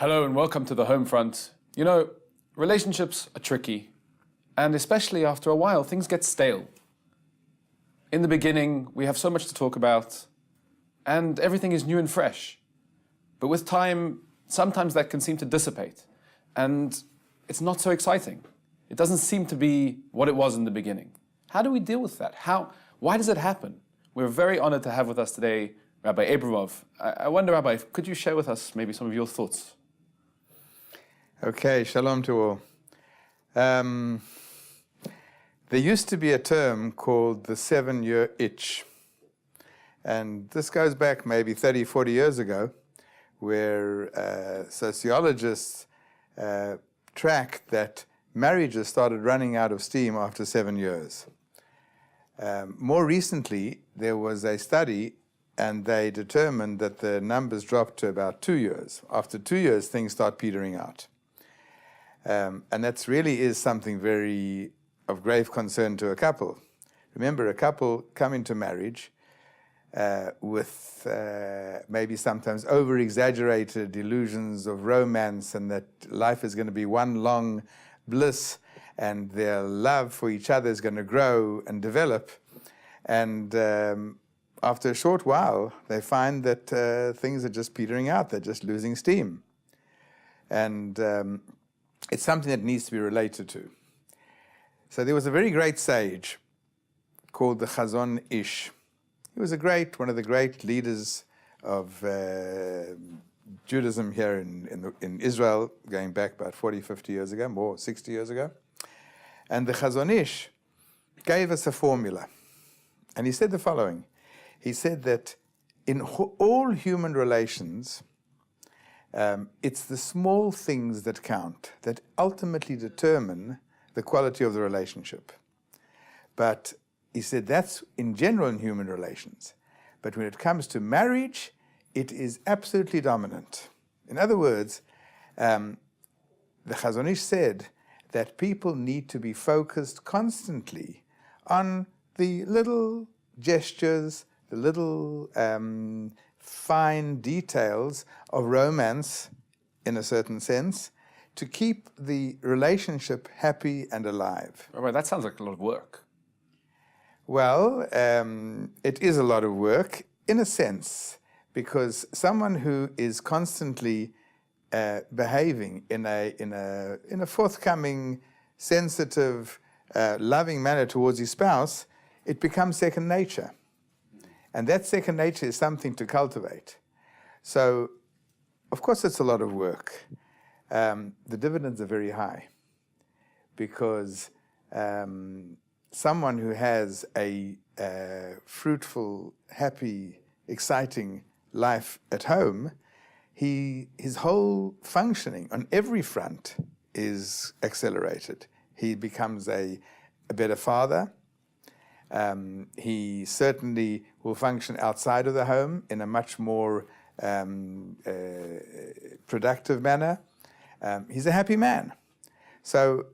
Hello and welcome to the home front. You know, relationships are tricky, and especially after a while, things get stale. In the beginning, we have so much to talk about, and everything is new and fresh. But with time, sometimes that can seem to dissipate, and it's not so exciting. It doesn't seem to be what it was in the beginning. How do we deal with that? Why does it happen? We're very honored to have with us today Rabbi Abramov. I wonder, Rabbi, could you share with us maybe some of your thoughts? Okay, shalom to all. There used to be a term called the 7-year itch. And this goes back maybe 30, 40 years ago, where sociologists tracked that marriages started running out of steam after 7 years. More recently, there was a study and they determined that the numbers dropped to about 2 years. After 2 years, things start petering out. And that really is something very of grave concern to a couple. Remember, a couple come into marriage with maybe sometimes over-exaggerated illusions of romance and that life is going to be one long bliss and their love for each other is going to grow and develop. And after a short while, they find that things are just petering out. They're just losing steam. And it's something that needs to be related to. So there was a very great sage called the Chazon Ish. He was one of the great leaders of Judaism here in Israel, going back about 40, 50 years ago, more 60 years ago. And the Chazon Ish gave us a formula. And he said the following. He said that in all human relations, it's the small things that count, that ultimately determine the quality of the relationship. But he said that's in general in human relations. But when it comes to marriage, it is absolutely dominant. In other words, the Chazon Ish said that people need to be focused constantly on the little gestures, the little fine details of romance, in a certain sense, to keep the relationship happy and alive. Rabbi, that sounds like a lot of work. Well, it is a lot of work, in a sense, because someone who is constantly behaving in a forthcoming, sensitive, loving manner towards his spouse, it becomes second nature. And that second nature is something to cultivate. So, of course, it's a lot of work. The dividends are very high because someone who has a fruitful, happy, exciting life at home, his whole functioning on every front is accelerated. He becomes a better father. He certainly will function outside of the home in a much more productive manner. He's a happy man. So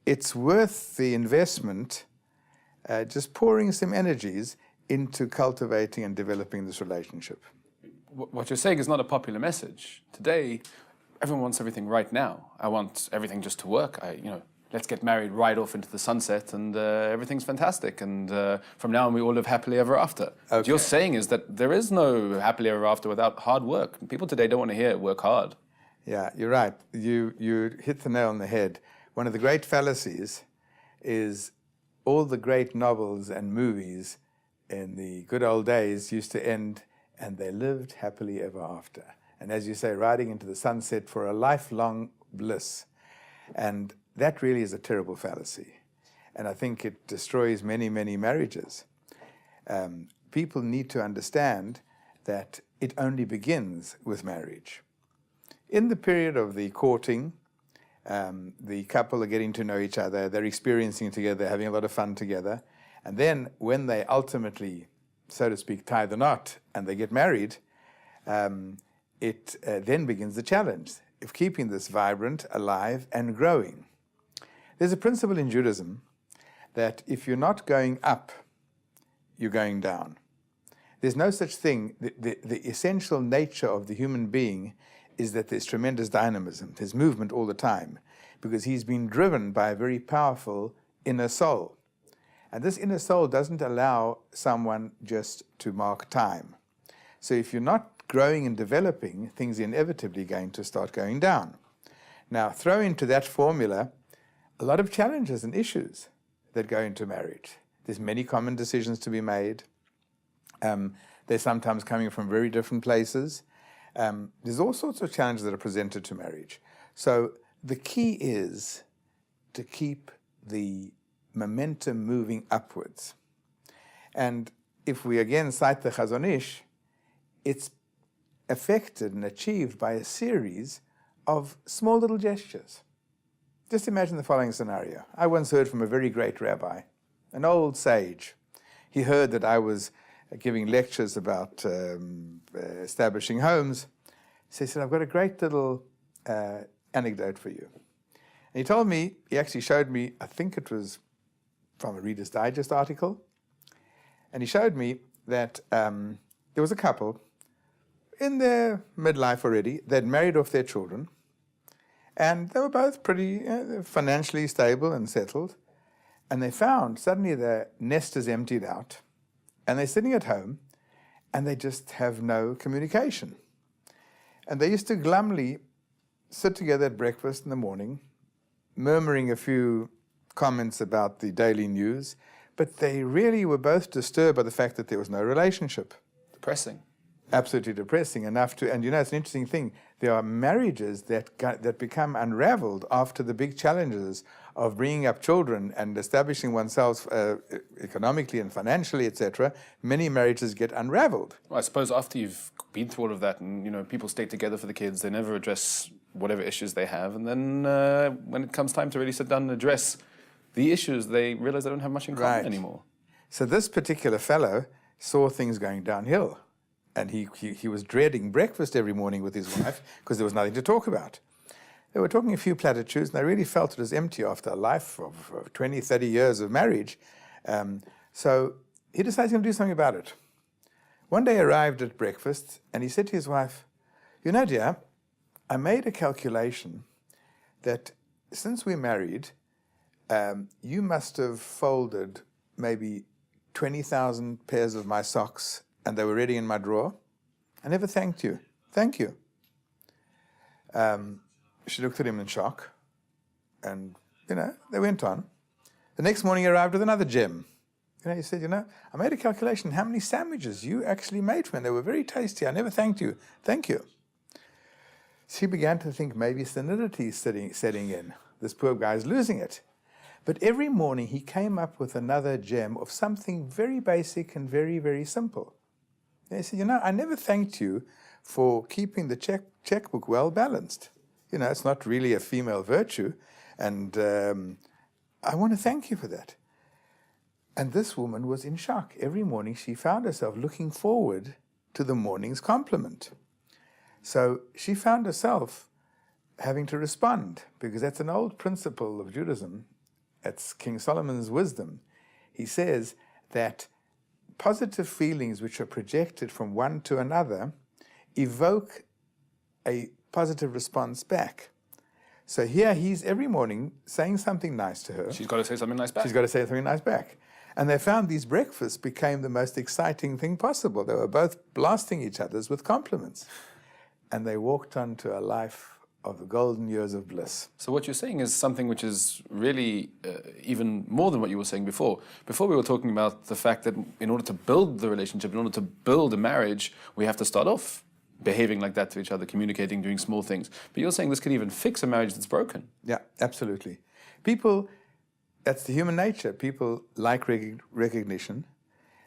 it's worth the investment, just pouring some energies into cultivating and developing this relationship. What you're saying is not a popular message. Today, everyone wants everything right now. I want everything just to work. Let's get married right off into the sunset and everything's fantastic. And from now on, we all live happily ever after. Okay. What you're saying is that there is no happily ever after without hard work. People today don't want to hear it, work hard. Yeah, you're right. You hit the nail on the head. One of the great fallacies is all the great novels and movies in the good old days used to end and they lived happily ever after. And as you say, riding into the sunset for a lifelong bliss. And that really is a terrible fallacy. And I think it destroys many, many marriages. People need to understand that it only begins with marriage. In the period of the courting, the couple are getting to know each other, they're experiencing together, having a lot of fun together. And then when they ultimately, so to speak, tie the knot and they get married, it then begins the challenge of keeping this vibrant, alive, and growing. There's a principle in Judaism that if you're not going up, you're going down. There's no such thing. The essential nature of the human being is that there's tremendous dynamism, there's movement all the time, because he's been driven by a very powerful inner soul. And this inner soul doesn't allow someone just to mark time. So if you're not growing and developing, things are inevitably going to start going down. Now, throw into that formula a lot of challenges and issues that go into marriage. There's many common decisions to be made. They're sometimes coming from very different places. There's all sorts of challenges that are presented to marriage. So the key is to keep the momentum moving upwards. And if we again cite the Chazon Ish, it's affected and achieved by a series of small little gestures. Just imagine the following scenario. I once heard from a very great rabbi, an old sage. He heard that I was giving lectures about establishing homes. So he said, I've got a great little anecdote for you. And he told me, he actually showed me, I think it was from a Reader's Digest article, and he showed me that there was a couple in their midlife already. They'd married off their children, and they were both pretty financially stable and settled. And they found suddenly their nest is emptied out, and they're sitting at home, and they just have no communication. And they used to glumly sit together at breakfast in the morning, murmuring a few comments about the daily news, but they really were both disturbed by the fact that there was no relationship. Depressing. Absolutely depressing enough to, and you know, it's an interesting thing. There are marriages that become unraveled after the big challenges of bringing up children and establishing oneself economically and financially, etc. Many marriages get unraveled. Well, I suppose after you've been through all of that, and people stay together for the kids, they never address whatever issues they have, and then when it comes time to really sit down and address the issues, they realize they don't have much in common anymore. So this particular fellow saw things going downhill. And he was dreading breakfast every morning with his wife because there was nothing to talk about. They were talking a few platitudes, and I really felt it was empty after a life of 20, 30 years of marriage. So he decided he's going to do something about it. One day he arrived at breakfast, and he said to his wife, you know, dear, I made a calculation that since we're married, you must have folded maybe 20,000 pairs of my socks, and they were ready in my drawer. I never thanked you. Thank you. She looked at him in shock, and, they went on. The next morning he arrived with another gem. He said, I made a calculation how many sandwiches you actually made for me. They were very tasty. I never thanked you. Thank you. She began to think maybe senility is setting in. This poor guy's losing it. But every morning he came up with another gem of something very basic and very, very simple. He said, I never thanked you for keeping the checkbook well balanced. It's not really a female virtue, and I want to thank you for that. And this woman was in shock. Every morning she found herself looking forward to the morning's compliment. So she found herself having to respond, because that's an old principle of Judaism. It's King Solomon's wisdom. He says that positive feelings which are projected from one to another evoke a positive response back. So here he's every morning saying something nice to her. She's got to say something nice back. She's got to say something nice back. And they found these breakfasts became the most exciting thing possible. They were both blasting each other with compliments. And they walked on to a life of the golden years of bliss. So what you're saying is something which is really even more than what you were saying before. Before we were talking about the fact that in order to build the relationship, in order to build a marriage, we have to start off behaving like that to each other, communicating, doing small things. But you're saying this could even fix a marriage that's broken. Yeah, absolutely. People, that's the human nature. People like recognition.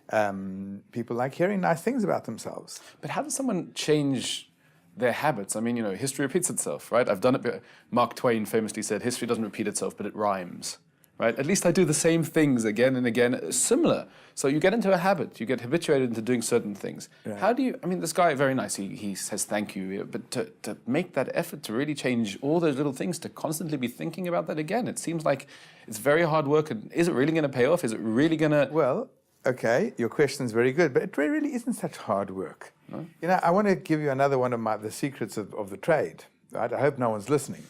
People like hearing nice things about themselves. But how does someone change their habits? I mean, history repeats itself, right? I've done it. Mark Twain famously said, history doesn't repeat itself, but it rhymes, right? At least I do the same things again and again, similar. So you get into a habit, you get habituated into doing certain things. Right. How do you, this guy, very nice, he says thank you, but to make that effort to really change all those little things, to constantly be thinking about that again, it seems like it's very hard work. And is it really going to pay off? Is it really going to... Well, okay, your question's very good, but it really isn't such hard work. No? You know, I want to give you another one of the secrets of the trade. Right? I hope no one's listening.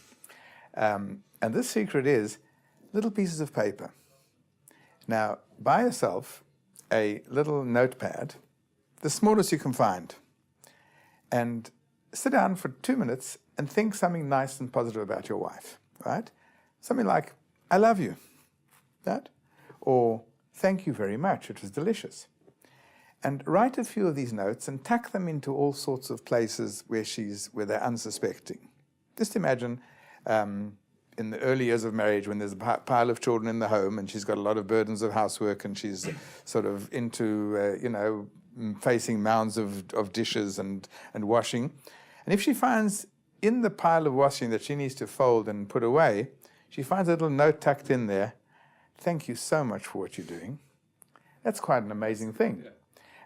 And this secret is little pieces of paper. Now, buy yourself a little notepad, the smallest you can find, and sit down for 2 minutes and think something nice and positive about your wife, right? Something like, I love you, right? Or, thank you very much, it was delicious. And write a few of these notes and tuck them into all sorts of places where they're unsuspecting. Just imagine in the early years of marriage when there's a pile of children in the home and she's got a lot of burdens of housework and she's sort of into, facing mounds of dishes and washing. And if she finds in the pile of washing that she needs to fold and put away, she finds a little note tucked in there, thank you so much for what you're doing. That's quite an amazing thing. Yeah.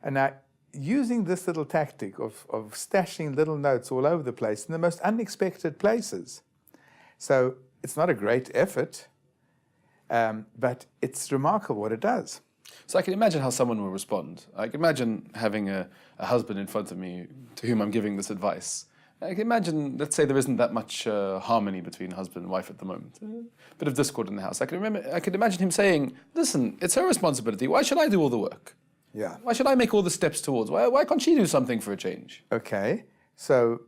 And now, using this little tactic of stashing little notes all over the place in the most unexpected places. So it's not a great effort, but it's remarkable what it does. So I can imagine how someone will respond. I can imagine having a husband in front of me to whom I'm giving this advice. I can imagine, let's say there isn't that much harmony between husband and wife at the moment. A bit of discord in the house. I can imagine him saying, listen, it's her responsibility. Why should I do all the work? Yeah. Why should I make all the steps towards? Why can't she do something for a change? Okay. So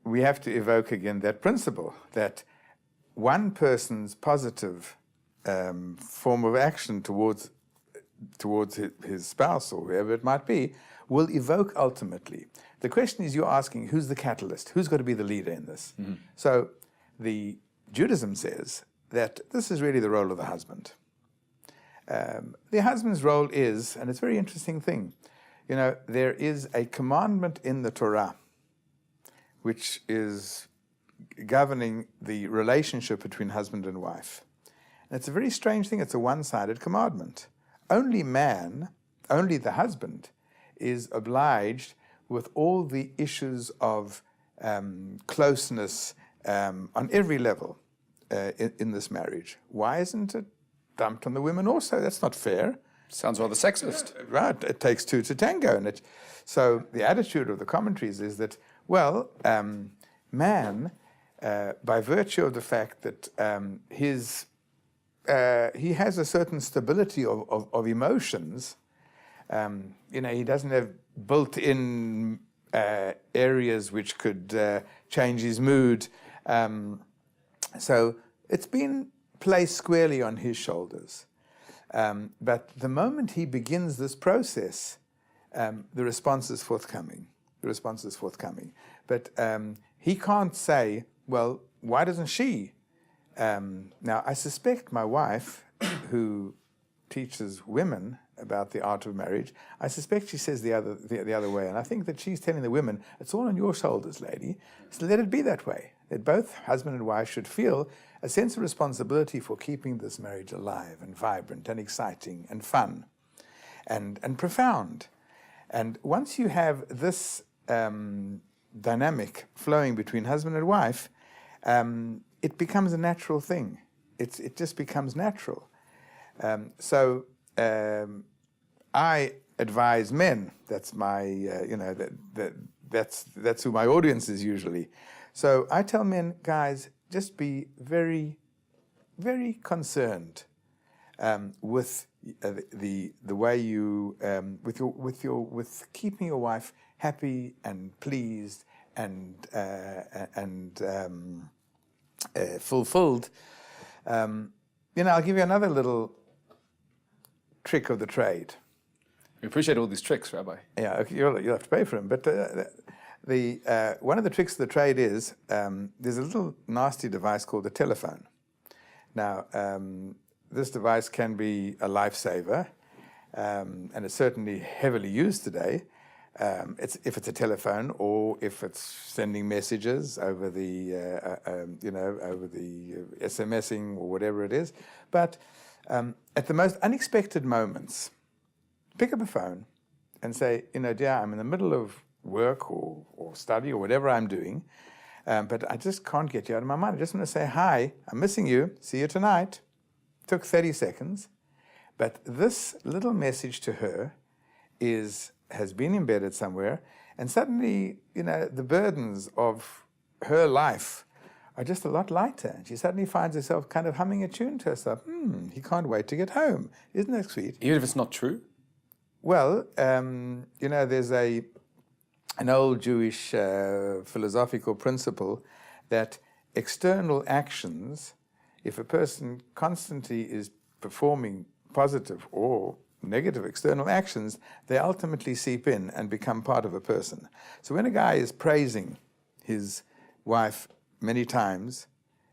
we have to evoke again that principle that one person's positive form of action towards his spouse or whoever it might be will evoke ultimately. The question is, you're asking, who's the catalyst? Who's got to be the leader in this? Mm-hmm. So the Judaism says that this is really the role of the husband. The husband's role is, and it's a very interesting thing, there is a commandment in the Torah which is governing the relationship between husband and wife. And it's a very strange thing. It's a one-sided commandment. Only the husband, is obliged with all the issues of closeness on every level in this marriage. Why isn't it dumped on the women also? That's not fair. Sounds rather sexist. Right. It takes two to tango. So the attitude of the commentaries is that, well, man, by virtue of the fact that he has a certain stability of emotions, he doesn't have built-in areas which could change his mood. So it's been placed squarely on his shoulders. But the moment he begins this process, the response is forthcoming. But he can't say, well, why doesn't she? Now, I suspect my wife, who teaches women about the art of marriage, I suspect she says the other way. And I think that she's telling the women, it's all on your shoulders, lady. So let it be that way. That both husband and wife should feel a sense of responsibility for keeping this marriage alive and vibrant and exciting and fun and profound. And once you have this dynamic flowing between husband and wife, it becomes a natural thing. It just becomes natural. So I advise men. That's my, that's who my audience is usually. So I tell men, guys, just be very, very concerned with the way you with keeping your wife happy and pleased and fulfilled. I'll give you another little trick of the trade. We appreciate all these tricks, Rabbi. Yeah, okay, you'll have to pay for them. But one of the tricks of the trade is there's a little nasty device called the telephone. Now, this device can be a lifesaver, and it's certainly heavily used today. If it's a telephone or if it's sending messages over the over the SMSing or whatever it is. But at the most unexpected moments, pick up a phone and say, dear, I'm in the middle of work or study or whatever I'm doing, but I just can't get you out of my mind. I just want to say, hi, I'm missing you. See you tonight. Took 30 seconds. But this little message to her has been embedded somewhere, and suddenly, the burdens of her life are just a lot lighter. And she suddenly finds herself kind of humming a tune to herself. He can't wait to get home. Isn't that sweet? Even if it's not true? Well, there's an old Jewish philosophical principle that external actions, if a person constantly is performing positive or negative external actions, they ultimately seep in and become part of a person. So when a guy is praising his wife many times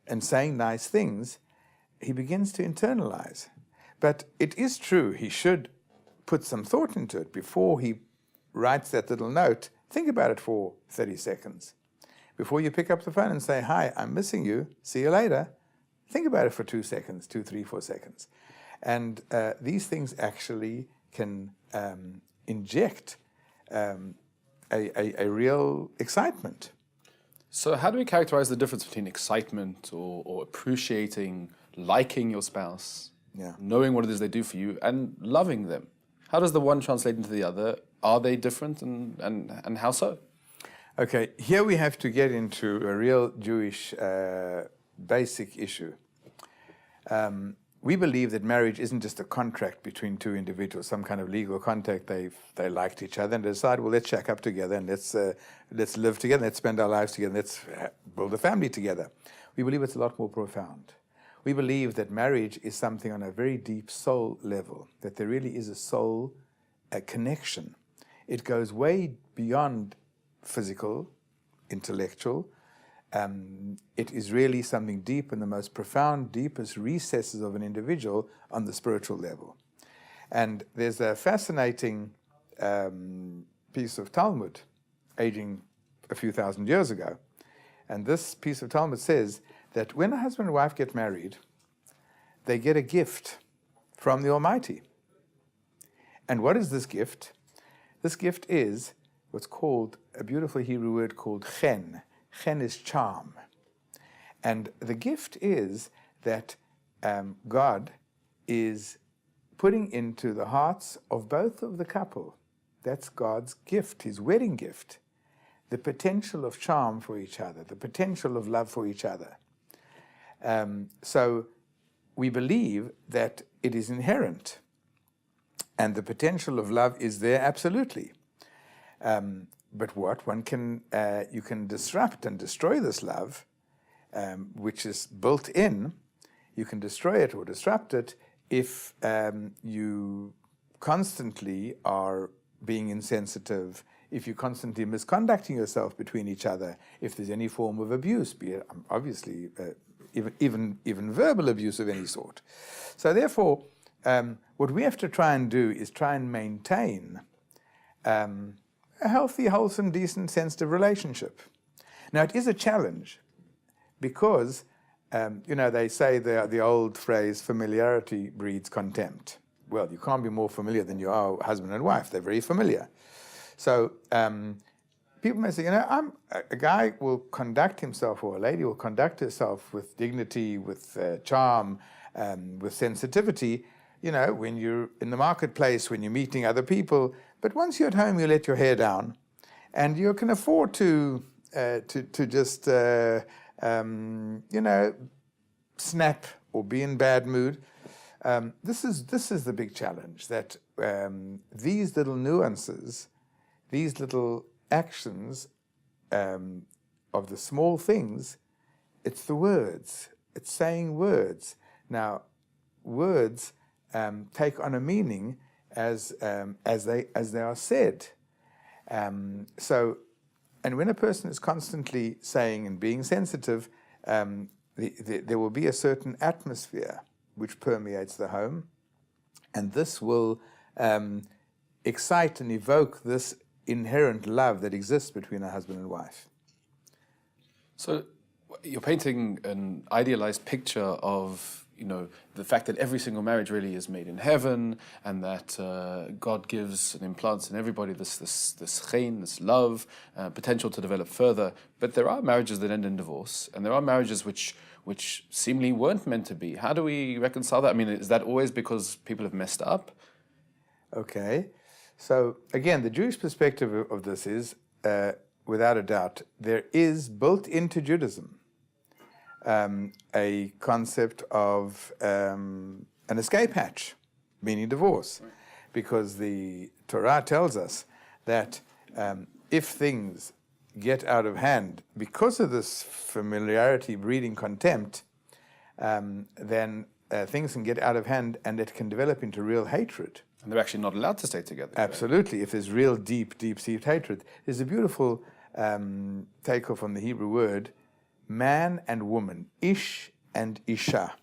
and saying nice things, he begins to internalize. But it is true, he should put some thought into it before he writes that little note. Think about it for 30 seconds. Before you pick up the phone and say, "Hi, I'm missing you, see you later," think about it for 2 seconds, 2, 3, 4 seconds. And these things actually can inject a real excitement. So how do we characterize the difference between excitement or appreciating, liking your spouse, knowing what it is they do for you, and loving them? How does the one translate into the other? Are they different, and how so? Okay, here we have to get into a real Jewish basic issue. We believe that marriage isn't just a contract between two individuals, some kind of legal contract. They liked each other and decide, well, let's shack up together and let's live together, let's spend our lives together, let's build a family together. We believe it's a lot more profound. We believe that marriage is something on a very deep soul level, that there really is a soul, a connection. It goes way beyond physical, intellectual. It is really something deep in the most profound, deepest recesses of an individual on the spiritual level. And there's a fascinating piece of Talmud aging a few thousand years ago. And this piece of Talmud says that when a husband and wife get married, they get a gift from the Almighty. And what is this gift? This gift is what's called, a beautiful Hebrew word called chen. Chen is charm. And the gift is that God is putting into the hearts of both of the couple, that's God's gift, his wedding gift, the potential of charm for each other, the potential of love for each other. So we believe that it is inherent, and the potential of love is there absolutely. But what one can, you can disrupt and destroy this love, which is built in. You can destroy it or disrupt it if you constantly are being insensitive, if you're constantly misconducting yourself between each other, if there's any form of abuse, be it obviously even verbal abuse of any sort. So therefore, what we have to try and do is try and maintain a healthy, wholesome, decent, sensitive relationship. Now, it is a challenge because, they say the old phrase, familiarity breeds contempt. Well, you can't be more familiar than you are husband and wife. They're very familiar. So people may say, a guy will conduct himself, or a lady will conduct herself with dignity, with charm, with sensitivity, when you're in the marketplace, when you're meeting other people. But once you're at home, you let your hair down, and you can afford to just, snap or be in bad mood. This is the big challenge, that these little nuances, these little actions of the small things, it's the words. It's saying words. Now, words take on a meaning as they are said. And when a person is constantly saying and being sensitive, there will be a certain atmosphere which permeates the home, and this will excite and evoke this inherent love that exists between a husband and wife. So you're painting an idealized picture of the fact that every single marriage really is made in heaven, and that God gives and implants in everybody this chen, this love, potential to develop further. But there are marriages that end in divorce, and there are marriages which which seemingly weren't meant to be. How do we reconcile that? I mean, is that always because people have messed up? Okay. So again, the Jewish perspective of this is, without a doubt, there is built into Judaism a concept of an escape hatch, meaning divorce. Right. Because the Torah tells us that if things get out of hand because of this familiarity breeding contempt, then things can get out of hand and it can develop into real hatred. And they're actually not allowed to stay together. Absolutely. Right? If there's real deep-seated hatred. There's a beautiful takeoff on the Hebrew word, man and woman, ish and isha.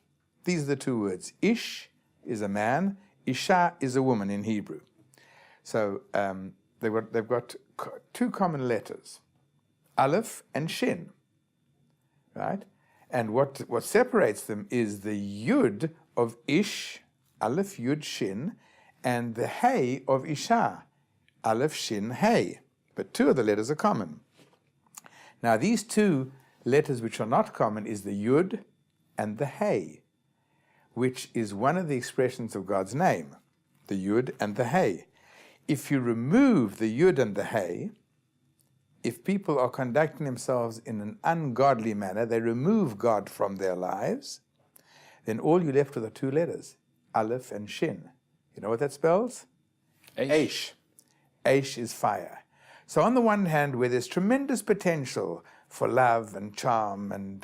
These are the two words. Ish is a man, isha is a woman in Hebrew. So they've got two common letters, aleph and shin, right? And what separates them is the yud of ish, aleph, yud, shin, and the hey of isha, aleph, shin, hey. But two of the letters are common. Now these two letters which are not common is the yud and the hey, which is one of the expressions of God's name, the yud and the hey. If you remove the yud and the hey, if people are conducting themselves in an ungodly manner, they remove God from their lives, then all you're left with are two letters, aleph and shin. You know what that spells? Aish. Aish is fire. So on the one hand, where there's tremendous potential for love and charm and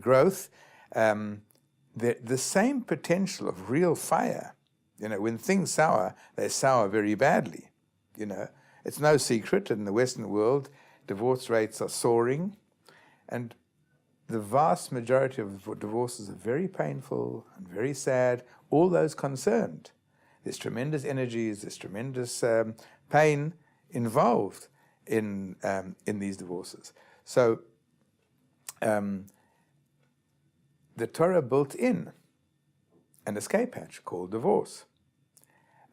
growth, the same potential of real fire. You know, when things sour, they sour very badly. You know, it's no secret in the Western world, divorce rates are soaring, and the vast majority of divorces are very painful and very sad. All those concerned. There's tremendous energies, there's tremendous pain involved in these divorces. So the Torah built in an escape hatch called divorce.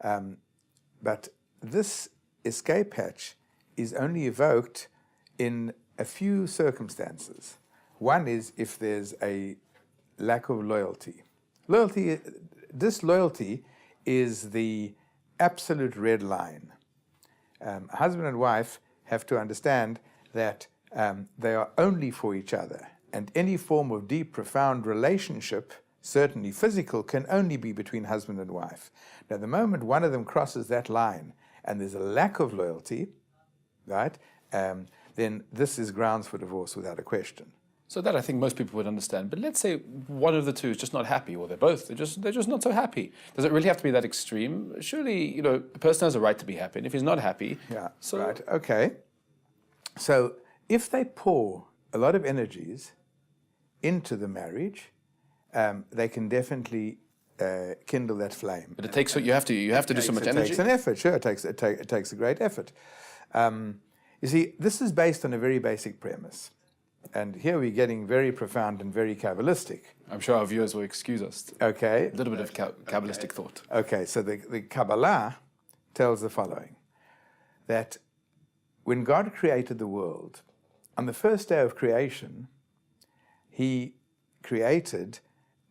But this escape hatch is only evoked in a few circumstances. One is if there's a lack of loyalty. Disloyalty is the absolute red line. Husband and wife have to understand that they are only for each other, and any form of deep, profound relationship, certainly physical, can only be between husband and wife. Now, the moment one of them crosses that line and there's a lack of loyalty, right, then this is grounds for divorce without a question. So that I think most people would understand. But let's say one of the two is just not happy, or they're just not so happy. Does it really have to be that extreme? Surely, you know, the person has a right to be happy, and if he's not happy, right, okay. So if they pour a lot of energies into the marriage, they can definitely kindle that flame. But it takes you have to do so much energy. It takes an effort. Sure, it takes a great effort. You see, this is based on a very basic premise. And here we're getting very profound and very Kabbalistic. I'm sure our viewers will excuse us. Okay. A little bit of Kabbalistic thought. Okay, so the Kabbalah tells the following, that when God created the world, on the first day of creation, he created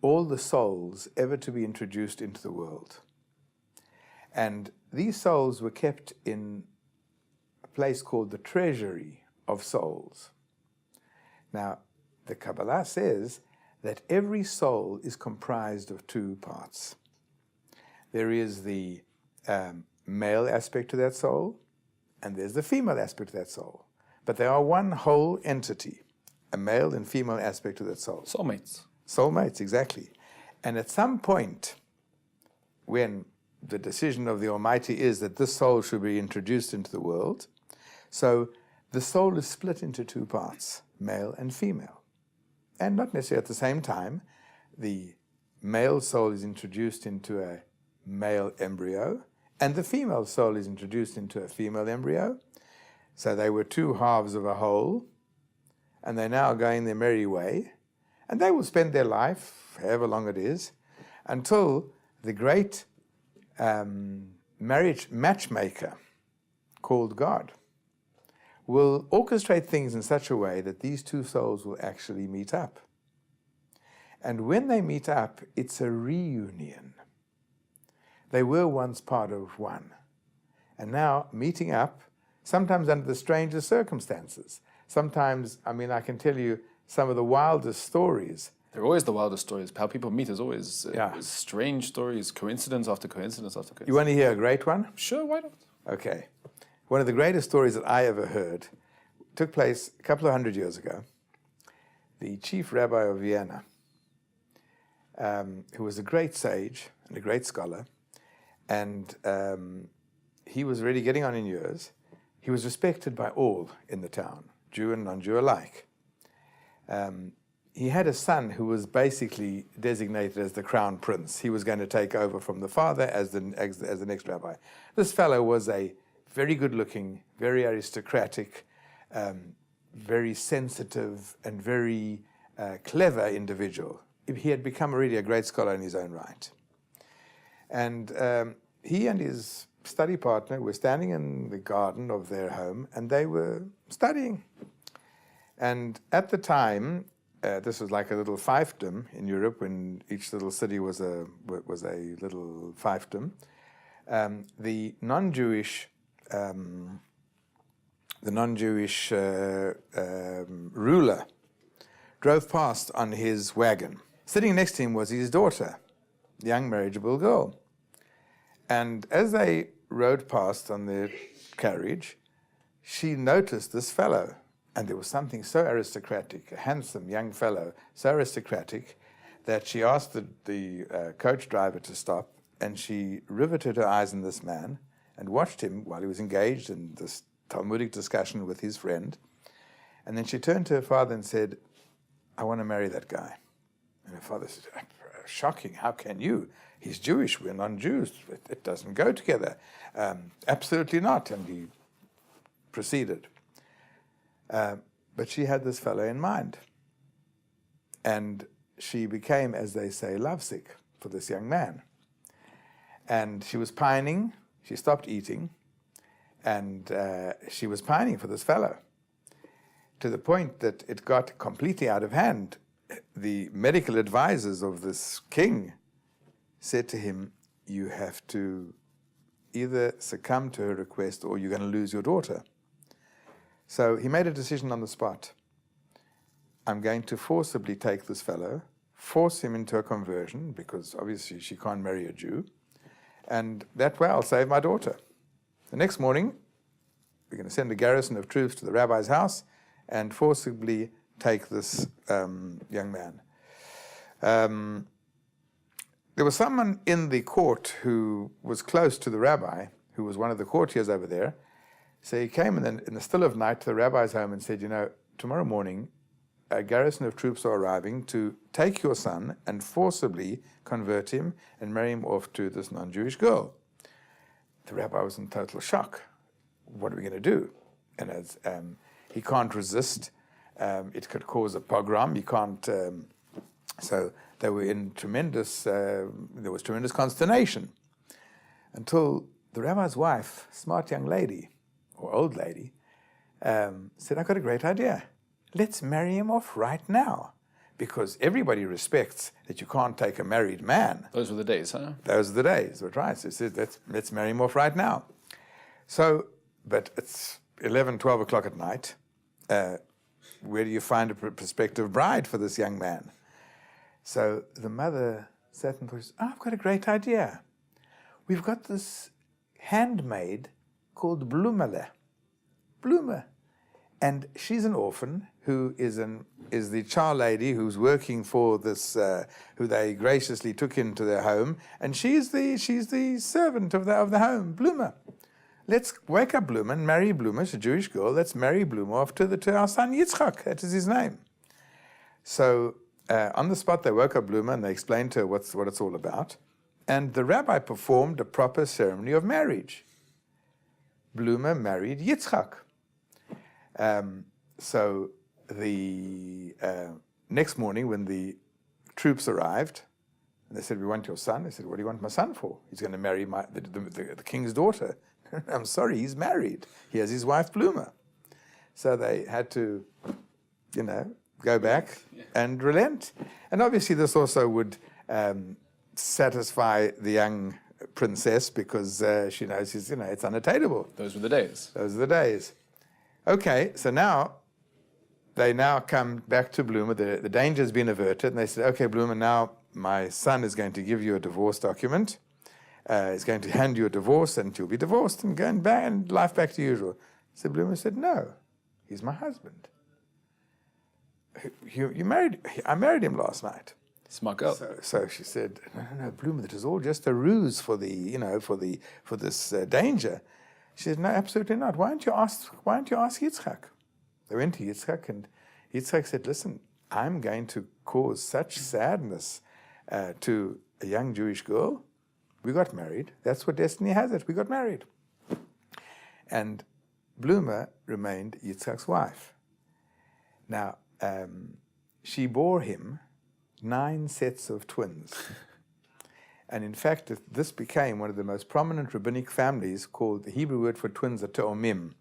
all the souls ever to be introduced into the world. And these souls were kept in a place called the treasury of souls. Now, the Kabbalah says that every soul is comprised of two parts. There is the male aspect to that soul, and there's the female aspect to that soul. But they are one whole entity, a male and female aspect to that soul. Soulmates. Soulmates, exactly. And at some point, when the decision of the Almighty is that this soul should be introduced into the world, so the soul is split into two parts, male and female. And not necessarily at the same time. The male soul is introduced into a male embryo, and the female soul is introduced into a female embryo. So they were two halves of a whole, and they're now going their merry way, and they will spend their life, however long it is, until the great marriage matchmaker called God will orchestrate things in such a way that these two souls will actually meet up. And when they meet up, it's a reunion. They were once part of one. And now meeting up, sometimes under the strangest circumstances. Sometimes, I mean, I can tell you some of the wildest stories. They're always the wildest stories. How people meet is always Yeah. strange stories, coincidence after coincidence after coincidence. You want to hear a great one? Sure, why not? Okay. One of the greatest stories that I ever heard took place a couple of 100 years ago. The chief rabbi of Vienna, who was a great sage and a great scholar, and he was already getting on in years. He was respected by all in the town, Jew and non-Jew alike. He had a son who was basically designated as the crown prince. He was going to take over from the father as the next rabbi. This fellow was a very good-looking, very aristocratic, very sensitive, and very clever individual. He had become really a great scholar in his own right. And he and his study partner were standing in the garden of their home, and they were studying. And at the time, this was like a little fiefdom in Europe, when each little city was a little fiefdom. The non-Jewish ruler drove past on his wagon. Sitting next to him was his daughter, the young marriageable girl. And as they rode past on their carriage, she noticed this fellow. And there was something so aristocratic, a handsome young fellow, so aristocratic, that she asked the coach driver to stop, and she riveted her eyes on this man and watched him while he was engaged in this Talmudic discussion with his friend. And then she turned to her father and said, "I want to marry that guy." And her father said, "Shocking, how can you? He's Jewish, we're non-Jews, it doesn't go together." "Absolutely not," and he proceeded. But she had this fellow in mind. And she became, as they say, lovesick for this young man. And she was pining. She stopped eating. And she was pining for this fellow, to the point that it got completely out of hand. The medical advisors of this king said to him, "You have to either succumb to her request or you're going to lose your daughter." So he made a decision on the spot. "I'm going to forcibly take this fellow, force him into a conversion, because obviously she can't marry a Jew, and that way I'll save my daughter." The next morning, we're going to send a garrison of troops to the rabbi's house and forcibly take this young man. There was someone in the court who was close to the rabbi, who was one of the courtiers over there. So he came in the still of night to the rabbi's home and said, "Tomorrow morning, a garrison of troops are arriving to take your son and forcibly convert him and marry him off to this non-Jewish girl." The rabbi was in total shock. What are we going to do? And as he can't resist, it could cause a pogrom. He can't. So they were in tremendous. There was tremendous consternation until the rabbi's wife, smart young lady, or old lady, said, "I've got a great idea. Let's marry him off right now." Because everybody respects that you can't take a married man. Those were the days, huh? Those are the days, that's right. So he said, let's marry him off right now. So, but it's 11, 12 o'clock at night. Where do you find a prospective bride for this young man? So the mother sat and thought, "I've got a great idea. We've got this handmaid called Blumele. And she's an orphan who is the char lady who's working for this, who they graciously took into their home, and she's the servant of the home, Bluma. Let's wake up Bluma and marry Bluma. She's a Jewish girl. Let's marry Bluma off to our son Yitzchak. That is his name." So on the spot, they woke up Bluma and they explained to her what it's all about. And the rabbi performed a proper ceremony of marriage. Bluma married Yitzchak. So the next morning, when the troops arrived, and they said, "We want your son." They said, "What do you want my son for? He's going to marry the king's daughter." "I'm sorry, he's married. He has his wife Bluma." So they had to, go back and relent. And obviously this also would satisfy the young princess because she knows it's unattainable. Those were the days. Those are the days. Okay, so now they come back to Bloomer. The danger has been averted, and they said, okay, Bloomer, now my son is going to give you a divorce document. He's going to hand you a divorce, and you'll be divorced and going back and life back to usual. So Bloomer said, no, he's my husband. I married him last night. Smart girl. So she said, no, Bloomer, that is all just a ruse for this danger. She said, no, absolutely not. Why don't you ask Yitzchak? They went to Yitzchak, and Yitzchak said, listen, I'm going to cause such sadness to a young Jewish girl. We got married. That's what destiny has it. We got married. And Bloomer remained Yitzchak's wife. Now, she bore him 9 sets of twins. And in fact, this became one of the most prominent rabbinic families, called, the Hebrew word for twins are te'omim.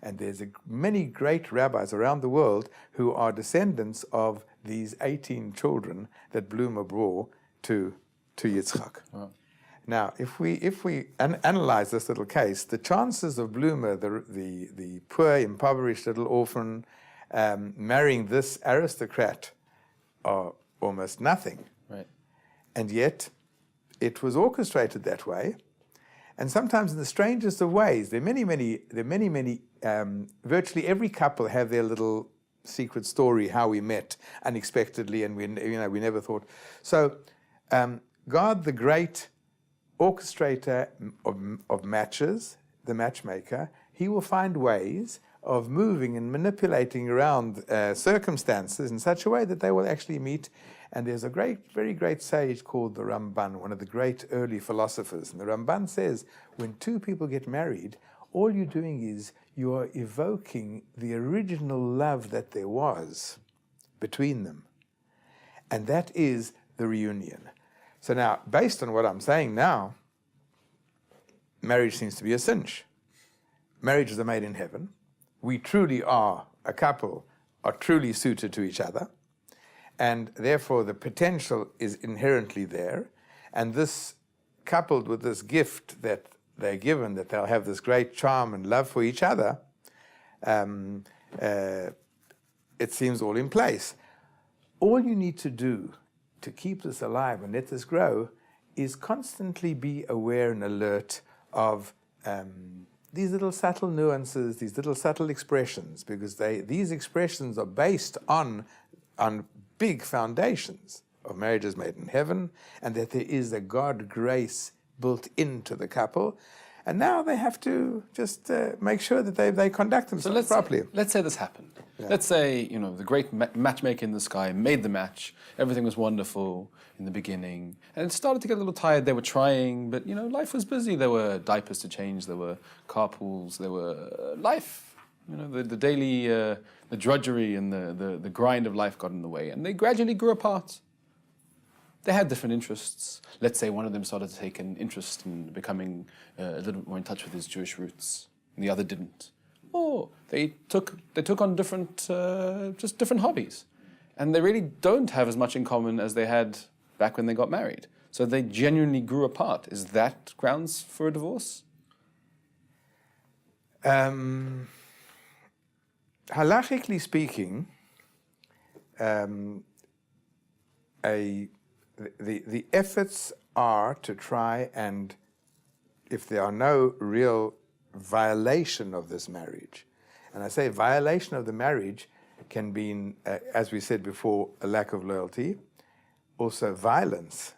And there's many great rabbis around the world who are descendants of these 18 children that Bloomer bore to Yitzchak. Wow. Now, if we analyze this little case, the chances of Bloomer, the poor, impoverished little orphan, marrying this aristocrat are almost nothing. Right. And yet, it was orchestrated that way. And sometimes in the strangest of ways, virtually every couple have their little secret story, how we met unexpectedly, and we never thought. So, God, the great orchestrator of matches, the matchmaker, he will find ways of moving and manipulating around circumstances in such a way that they will actually meet. And there's a very great sage called the Ramban, one of the great early philosophers. And the Ramban says, when two people get married, all you're doing is you are evoking the original love that there was between them. And that is the reunion. So now, based on what I'm saying now, marriage seems to be a cinch. Marriages are made in heaven. We truly are, a couple are truly suited to each other. And therefore, the potential is inherently there. And this, coupled with this gift that they're given, that they'll have this great charm and love for each other, it seems all in place. All you need to do to keep this alive and let this grow is constantly be aware and alert of these little subtle nuances, these little subtle expressions, because these expressions are based on big foundations of marriages made in heaven, and that there is a God grace built into the couple. And now they have to just make sure that they conduct themselves properly. Let's say this happened. Yeah. Let's say, the great matchmaker in the sky made the match. Everything was wonderful in the beginning. And it started to get a little tired. They were trying, but, life was busy. There were diapers to change. There were carpools. There were life. The daily, the drudgery and the grind of life got in the way. And they gradually grew apart. They had different interests. Let's say one of them started to take an interest in becoming a little bit more in touch with his Jewish roots, and the other didn't. Or they took on different hobbies, and they really don't have as much in common as they had back when they got married. So they genuinely grew apart. Is that grounds for a divorce? Halachically speaking, the efforts are to try and, if there are no real violation of this marriage, and I say violation of the marriage can be, as we said before, a lack of loyalty, also violence.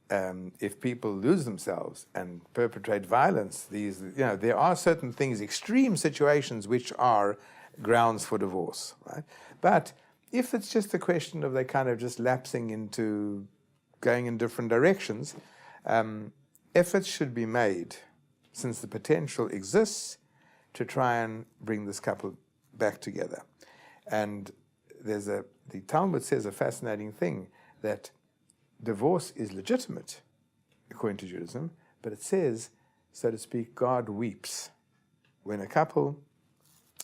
If people lose themselves and perpetrate violence, there are certain things, extreme situations, which are grounds for divorce, right? But if it's just a question of they kind of just lapsing into going in different directions, efforts should be made, since the potential exists, to try and bring this couple back together. And the Talmud says a fascinating thing, that divorce is legitimate, according to Judaism, but it says, so to speak, God weeps. When a couple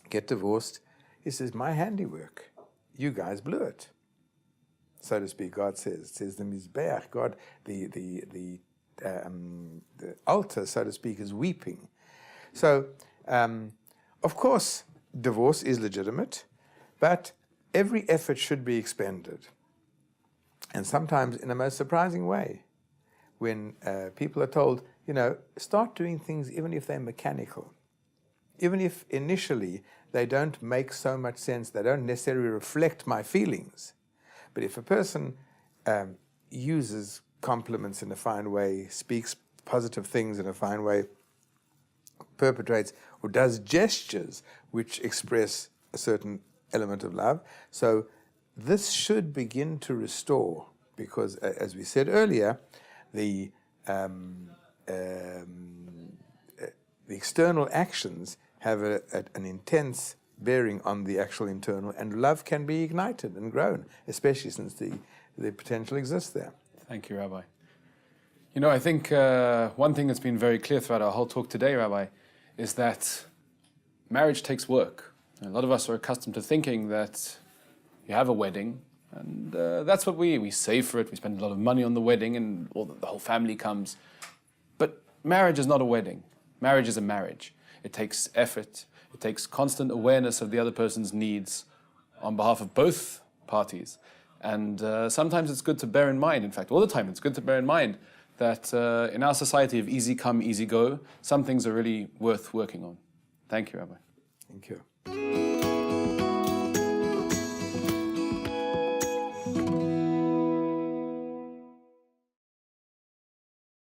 get divorced, he says, my handiwork, you guys blew it, so to speak. God says, it says the Mizbeach, God, the altar, so to speak, is weeping. So, of course, divorce is legitimate, but every effort should be expended. And sometimes in a most surprising way, when people are told, you know, start doing things even if they're mechanical, even if initially they don't make so much sense, they don't necessarily reflect my feelings. But if a person uses compliments in a fine way, speaks positive things in a fine way, perpetrates or does gestures which express a certain element of love, so this should begin to restore, because as we said earlier, the external actions have an intense bearing on the actual internal, and love can be ignited and grown, especially since the potential exists there. Thank you, Rabbi. You know, I think one thing that's been very clear throughout our whole talk today, Rabbi, is that marriage takes work. A lot of us are accustomed to thinking that you have a wedding, and that's what we save for it. We spend a lot of money on the wedding, and the whole family comes. But marriage is not a wedding. Marriage is a marriage. It takes effort. It takes constant awareness of the other person's needs on behalf of both parties. And sometimes it's good to bear in mind, in fact, all the time it's good to bear in mind that in our society of easy come, easy go, some things are really worth working on. Thank you, Rabbi. Thank you.